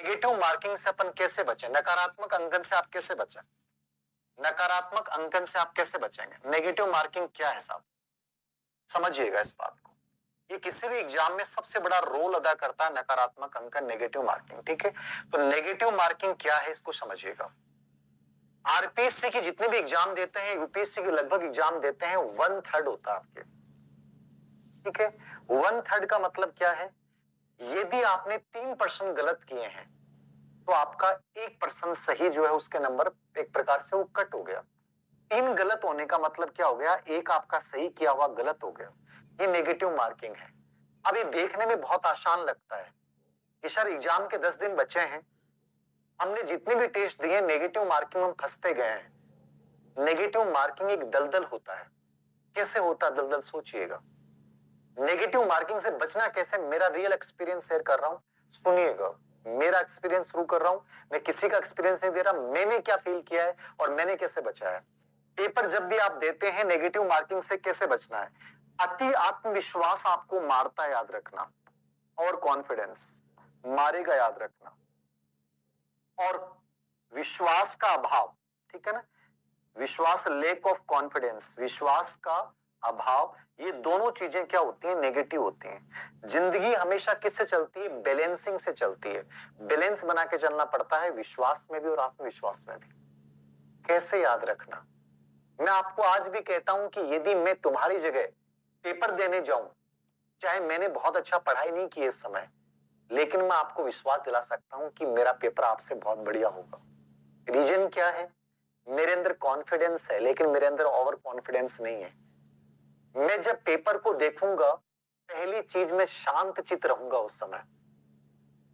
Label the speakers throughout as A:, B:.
A: Negative marking से अपन कैसे बचें? नकारात्मक अंकन से आप कैसे बचें? नकारात्मक अंकन से आप कैसे बचेंगे? नेगेटिव मार्किंग क्या है साहब? समझिएगा इस बात को। ये किसी भी एग्जाम में सबसे बड़ा रोल अदा करता है नकारात्मक अंकन, नेगेटिव मार्किंग। ठीक है, तो नेगेटिव मार्किंग क्या है इसको समझिएगा। आरपीएससी की जितने भी एग्जाम देते हैं, यूपीएससी के लगभग एग्जाम देते हैं, 1/3 होता है आपके। ठीक है, 1/3 का मतलब क्या है? यदि आपने 3% गलत किए हैं तो आपका 1% सही जो है उसके नंबर एक प्रकार से वो कट हो गया। 3 गलत होने का मतलब क्या हो गया? एक आपका सही किया हुआ गलत हो गया। ये नेगेटिव मार्किंग है। अब ये देखने में बहुत आसान लगता है कि सर एग्जाम के 10 दिन बचे हैं, हमने जितने भी टेस्ट दिए नेगेटिव मार्किंग में फंसते गए हैं। नेगेटिव मार्किंग एक दलदल होता है। कैसे होता है दलदल? सोचिएगा। नेगेटिव मार्किंग से बचना कैसे? मेरा रियल एक्सपीरियंस शेयर कर रहा हूं, सुनिएगा। मेरा एक्सपीरियंस शुरू कर रहा हूं, मैं किसी का एक्सपीरियंस नहीं दे रहा, मैंने क्या फील किया है और मैंने कैसे बचा है। पेपर जब भी आप देते हैं, नेगेटिव मार्किंग से कैसे बचना है? अति आत्मविश्वास आपको मारता है, याद रखना। और कॉन्फिडेंस मारेगा, याद रखना। और विश्वास का अभाव, ठीक है ना, विश्वास, लेक ऑफ कॉन्फिडेंस, विश्वास का अभाव, ये दोनों चीजें क्या होती हैं? नेगेटिव होती हैं। जिंदगी हमेशा किससे चलती है? बैलेंसिंग से चलती है। बैलेंस बना के चलना पड़ता है, विश्वास में भी और आत्मविश्वास में भी। कैसे? याद रखना। मैं आपको आज भी कहता हूं कि यदि मैं तुम्हारी जगह पेपर देने जाऊं, चाहे मैंने बहुत अच्छा पढ़ाई नहीं की इस समय, लेकिन मैं आपको विश्वास दिला सकता हूं कि मेरा पेपर आपसे बहुत बढ़िया होगा। रीजन क्या है? मेरे अंदर कॉन्फिडेंस है, लेकिन मेरे अंदर ओवर कॉन्फिडेंस नहीं है। मैं जब पेपर को देखूंगा, पहली चीज मैं शांत चित्त रहूंगा उस समय।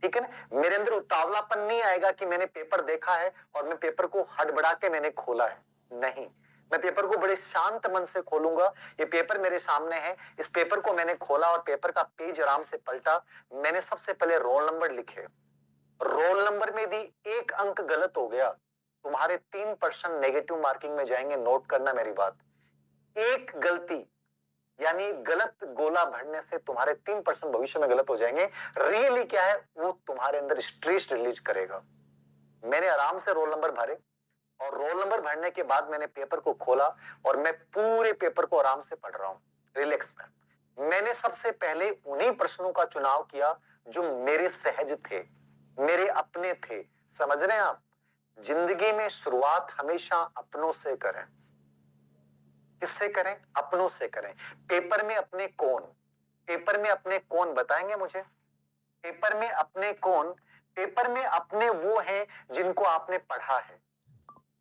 A: ठीक है ना, मेरे अंदर उतावलापन नहीं आएगा कि मैंने पेपर देखा है और मैं पेपर को हड़बड़ा के मैंने खोला है। नहीं, मैं पेपर को बड़े शांत मन से खोलूंगा। ये पेपर मेरे सामने है, इस पेपर को मैंने खोला और पेपर का पेज आराम से पलटा। मैंने सबसे पहले रोल नंबर लिखे। रोल नंबर में यदि एक अंक गलत हो गया, तुम्हारे 3% नेगेटिव मार्किंग में जाएंगे। नोट करना मेरी बात। एक गलती यानी गलत गोला भरने से तुम्हारे 3% भविष्य में गलत हो जाएंगे। रियली क्या है? वो तुम्हारे अंदर स्ट्रेस रिलीज करेगा। मैंने आराम से रोल नंबर भरे और रोल नंबर भरने के बाद मैंने पेपर को खोला और मैं पूरे पेपर को आराम से पढ़ रहा हूं, रिलैक्स में। मैंने सबसे पहले उन्हीं प्रश्नों का चुनाव किया जो मेरे सहज थे, मेरे अपने थे। समझ रहे हैं आप? जिंदगी में शुरुआत हमेशा अपनों से करें। किससे करें? अपनों से करें। पेपर में अपने कौन? पेपर में अपने कौन बताएंगे मुझे? पेपर में अपने कौन? पेपर में अपने वो हैं जिनको आपने पढ़ा है,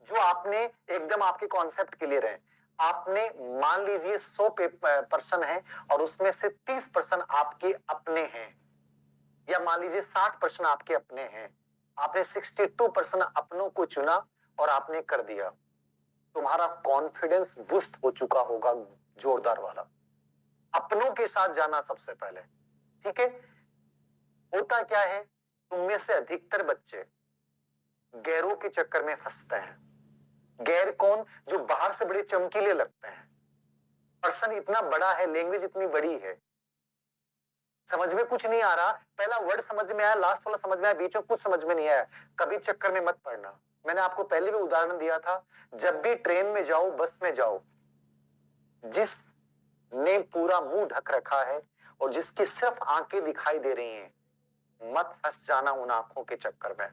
A: जो आपने एकदम आपके कॉन्सेप्ट क्लियर है। आपने मान लीजिए 100% है और उसमें से 30% आपके अपने हैं, या मान लीजिए 60% आपके अपने हैं। आपने 62% अपनों को चुना और आपने कर दिया। तुम्हारा कॉन्फिडेंस बूस्ट हो चुका होगा, जोरदार वाला। अपनों के साथ जाना सबसे पहले। ठीक है, होता क्या है, तुम में से अधिकतर बच्चे गैरों के चक्कर में फंसते हैं। गैर कौन? जो बाहर से बड़े चमकीले लगते हैं। पर्सन इतना बड़ा है, लैंग्वेज इतनी बड़ी है, समझ में कुछ नहीं आ रहा। पहला वर्ड समझ में आया, लास्ट वाला समझ में आया, बीच में कुछ समझ में नहीं आया। कभी चक्कर में मत पड़ना। मैंने आपको पहले भी उदाहरण दिया था, जब भी ट्रेन में जाओ, बस में जाओ, जिसने पूरा मुंह ढक रखा है और जिसकी सिर्फ आंखें दिखाई दे रही हैं, मत फंस जाना उन आंखों के चक्कर में।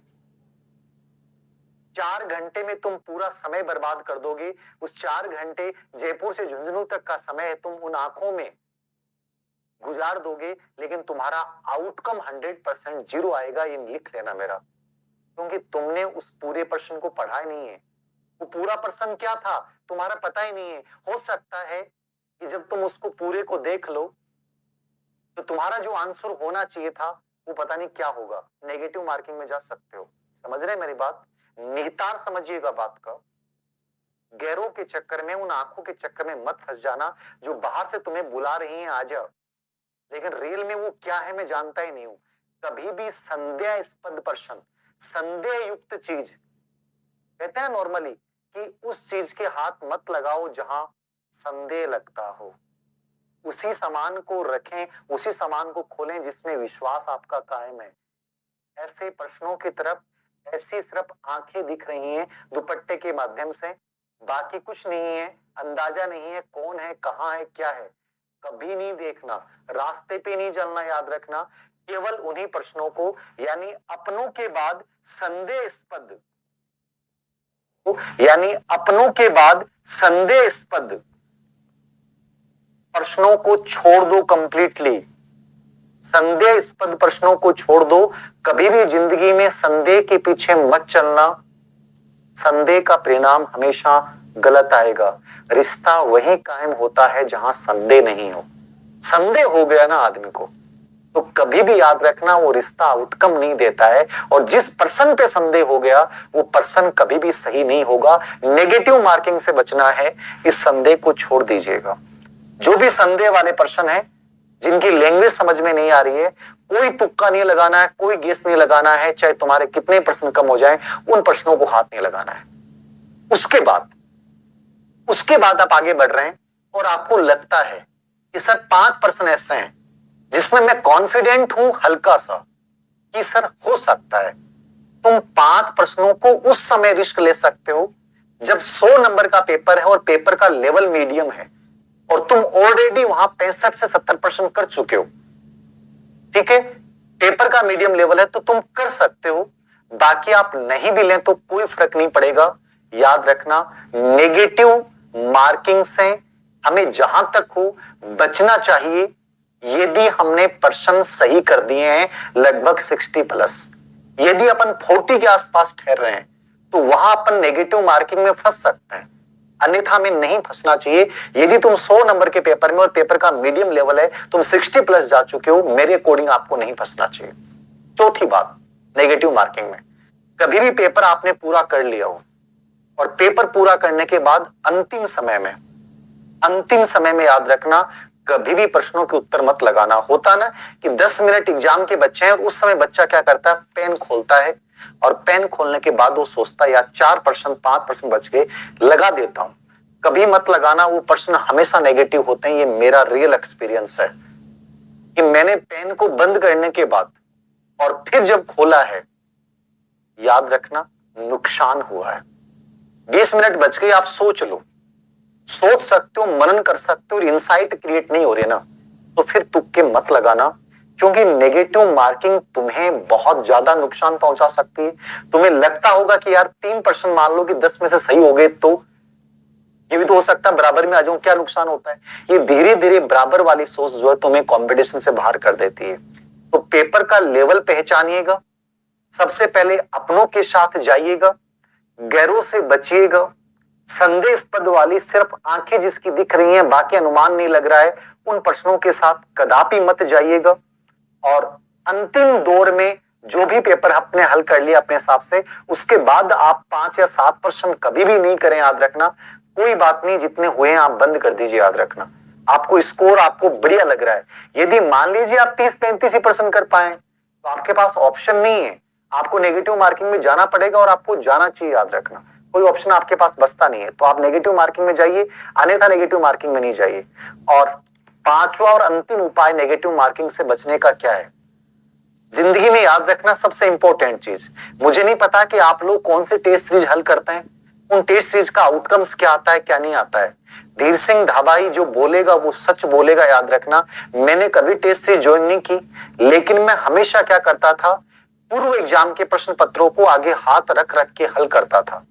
A: 4 घंटे में तुम पूरा समय बर्बाद कर दोगे। उस 4 घंटे जयपुर से झुंझुनू तक का समय है, तुम उन आंखों में गुजार दोगे, लेकिन तुम्हारा आउटकम 100% जीरो आएगा। ये लिख लेना मेरा, क्योंकि तुमने उस पूरे प्रश्न को पढ़ा ही नहीं है। वो पूरा प्रश्न क्या था तुम्हारा पता ही नहीं है। हो सकता है कि जब तुम उसको पूरे को देख लो तो तुम्हारा जो आंसर होना चाहिए था वो पता नहीं क्या होगा। नेगेटिव मार्किंग में जा सकते हो। समझ रहे हैं मेरी बात? निहितार्थ समझिएगा बात का। गैरों के चक्कर में, उन आंखों के चक्कर में मत फंस जाना जो बाहर से तुम्हें बुला रही हैं आ जाओ, लेकिन रियल में वो क्या है मैं जानता ही नहीं हूं। कभी भी संदेहास्पद प्रश्न, संदेह युक्त चीज, कहते हैं नॉर्मली कि उस चीज के हाथ मत लगाओ जहां संदेह लगता हो। उसी सामान को रखें, उसी सामान को खोलें जिसमें विश्वास आपका कायम है। ऐसे प्रश्नों की तरफ ऐसी सिर्फ आंखें दिख रही हैं दुपट्टे के माध्यम से, बाकी कुछ नहीं है, अंदाजा नहीं है कौन है, कहां है, क्या है, कभी नहीं देखना, रास्ते पे नहीं चलना, याद रखना। केवल उन्हीं प्रश्नों को, यानी अपनों के बाद संदेहास्पद, यानी अपनों के बाद संदेहास्पद प्रश्नों को छोड़ दो कंप्लीटली। संदेहास्पद प्रश्नों को छोड़ दो। कभी भी जिंदगी में संदेह के पीछे मत चलना, संदेह का परिणाम हमेशा गलत आएगा। रिश्ता वही कायम होता है जहां संदेह नहीं हो। संदेह हो गया ना आदमी को, तो कभी भी याद रखना वो रिश्ता आउटकम नहीं देता है, और जिस पर्सन पे संदेह हो गया वो पर्सन कभी भी सही नहीं होगा। नेगेटिव मार्किंग से बचना है, इस संदेह को छोड़ दीजिएगा। जो भी संदेह वाले पर्सन है, जिनकी लैंग्वेज समझ में नहीं आ रही है, कोई तुक्का नहीं लगाना है, कोई गेस नहीं लगाना है, चाहे तुम्हारे कितने प्रश्न कम हो जाएं, उन प्रश्नों को हाथ नहीं लगाना है। उसके बाद आप आगे बढ़ रहे हैं और आपको लगता है कि सर 5 प्रश्न ऐसे हैं जिसमें मैं कॉन्फिडेंट हूं हल्का सा कि सर हो सकता है। तुम 5 प्रश्नों को उस समय रिस्क ले सकते हो जब 100 नंबर का पेपर है और पेपर का लेवल मीडियम है, और तुम ऑलरेडी वहां 65 से 70% कर चुके हो। ठीक है, पेपर का मीडियम लेवल है तो तुम कर सकते हो, बाकी आप नहीं भी लें तो कोई फर्क नहीं पड़ेगा। याद रखना, नेगेटिव मार्किंग से हमें जहां तक हो बचना चाहिए। यदि हमने प्रश्न सही कर दिए हैं लगभग 60+, यदि अपन 40 के आसपास ठहर रहे हैं तो वहां अपन नेगेटिव मार्किंग में फंस सकते हैं, अन्यथा में नहीं फंसना चाहिए। यदि तुम 100 नंबर के पेपर में और पेपर का मीडियम लेवल है, तुम 60+ जा चुके हो, मेरे अकॉर्डिंग आपको नहीं फंसना चाहिए। चौथी बात, नेगेटिव मार्किंग में कभी भी पेपर आपने पूरा कर लिया हो और पेपर पूरा करने के बाद अंतिम समय में याद रखना, कभी भी प्रश्नों के उत्तर मत लगाना। होता ना कि 10 मिनट एग्जाम के बच्चे हैं, उस समय बच्चा क्या करता है, पेन खोलता है, और पेन खोलने के बाद वो सोचता है यार 4%, 5% बच गए, लगा देता हूं। कभी मत लगाना, वो प्रश्न हमेशा नेगेटिव होते हैं। ये मेरा रियल एक्सपीरियंस है कि मैंने पेन को बंद करने के बाद और फिर जब खोला है, याद रखना नुकसान हुआ है। 20 मिनट बच गए, आप सोच लो, सोच सकते हो, मनन कर सकते हो, और इंसाइट क्रिएट नहीं हो रही ना, तो फिर तुक्के मत लगाना, क्योंकि नेगेटिव मार्किंग तुम्हें बहुत ज्यादा नुकसान पहुंचा सकती है। तुम्हें लगता होगा कि यार 3% मान लो कि 10 में से सही हो गए, तो ये भी तो हो सकता है बराबर में आ जाऊं, क्या नुकसान होता है। ये धीरे धीरे बराबर वाली सोच जो है तुम्हें कंपटीशन से बाहर कर देती है। तो पेपर का लेवल पहचानिएगा, सबसे पहले अपनों के साथ जाइएगा, गैरों से बचिएगा। संदेहास्पद वाली सिर्फ आंखें जिसकी दिख रही हैं, बाकी अनुमान नहीं लग रहा है, उन प्रश्नों के साथ कदापि मत जाइएगा। और अंतिम दौर में जो भी पेपर आपने हल कर लिया अपने हिसाब से, उसके बाद आप 5 या 7% कभी भी नहीं करें। याद रखना, कोई बात नहीं, जितने हुए हैं आप बंद कर दीजिए। याद रखना, आपको स्कोर आपको बढ़िया लग रहा है, यदि मान लीजिए आप 30-35% कर पाए तो आपके पास ऑप्शन नहीं है, आपको नेगेटिव मार्किंग में जाना पड़ेगा, और आपको जाना चाहिए। याद रखना, कोई ऑप्शन आपके पास बचता नहीं है, तो आप नेगेटिव मार्किंग में जाइए, अन्यथा नेगेटिव मार्किंग में नहीं जाइए। और 5वां और अंतिम उपाय नेगेटिव मार्किंग से बचने का क्या है, जिंदगी में याद रखना सबसे इंपॉर्टेंट चीज, मुझे नहीं पता कि आप लोग कौन से टेस्ट सीरीज हल करते हैं, उन टेस्ट सीरीज का आउटकम्स क्या आता है क्या नहीं आता है। धीर सिंह ढाबाई जो बोलेगा वो सच बोलेगा। याद रखना, मैंने कभी टेस्ट सीरीज ज्वाइन नहीं की, लेकिन मैं हमेशा क्या करता था, पूर्व एग्जाम के प्रश्न पत्रों को आगे हाथ रख रख के हल करता था,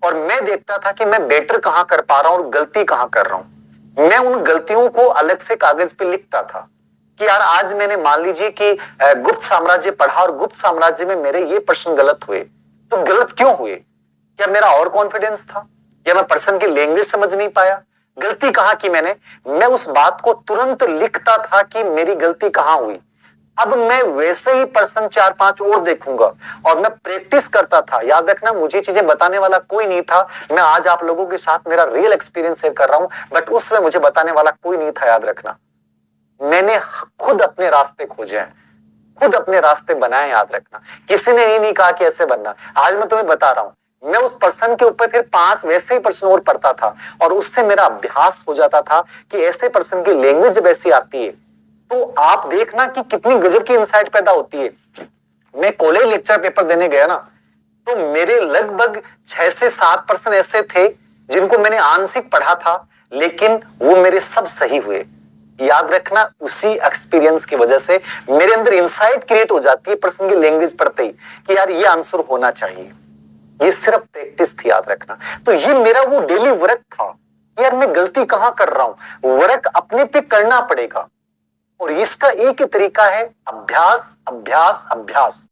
A: और मैं देखता था कि मैं बेटर कहां कर पा रहा हूं और गलती कहां कर रहा हूं। मैं उन गलतियों को अलग से कागज पे लिखता था कि यार आज मैंने मान लीजिए कि गुप्त साम्राज्य पढ़ा और गुप्त साम्राज्य में मेरे ये प्रश्न गलत हुए, तो गलत क्यों हुए? क्या मेरा और कॉन्फिडेंस था, या मैं पर्सन की लैंग्वेज समझ नहीं पाया? गलती कहां की मैंने? मैं उस बात को तुरंत लिखता था कि मेरी गलती कहां हुई। अब मैं वैसे ही पर्सन 4-5 और देखूंगा, और मैं प्रैक्टिस करता था। याद रखना, मुझे चीजें बताने वाला कोई नहीं था, मैं आज आप लोगों के साथ मेरा रियल एक्सपीरियंस शेयर कर रहा हूं, बट उसमें मुझे बताने वाला कोई नहीं था। याद रखना, मैंने खुद अपने रास्ते खोजे हैं, खुद अपने रास्ते बनाए। याद रखना, किसी ने ये नहीं कहा कि ऐसे बनना। आज मैं तुम्हें बता रहा हूं, मैं उस पर्सन के ऊपर फिर 5 वैसे ही प्रश्न और पढ़ता था, और उससे मेरा अभ्यास हो जाता था कि ऐसे पर्सन की लैंग्वेज जब ऐसी आती है तो आप देखना कि कितनी गजब की इंसाइट पैदा होती है। मैं कॉलेज लेक्चर पेपर देने गया ना, तो मेरे लगभग 6 से 7% ऐसे थे जिनको मैंने आंशिक पढ़ा था, लेकिन वो मेरे सब सही हुए। याद रखना, उसी एक्सपीरियंस की वजह से मेरे अंदर इंसाइट क्रिएट हो जाती है प्रश्न की लैंग्वेज पढ़ते ही कि यार ये आंसर होना चाहिए। ये सिर्फ प्रैक्टिस थी, याद रखना। तो ये मेरा वो डेली वर्क था, यार मैं गलती कहां कर रहा हूं, वर्क अपने पे करना पड़ेगा। और इसका एक ही तरीका है, अभ्यास अभ्यास अभ्यास।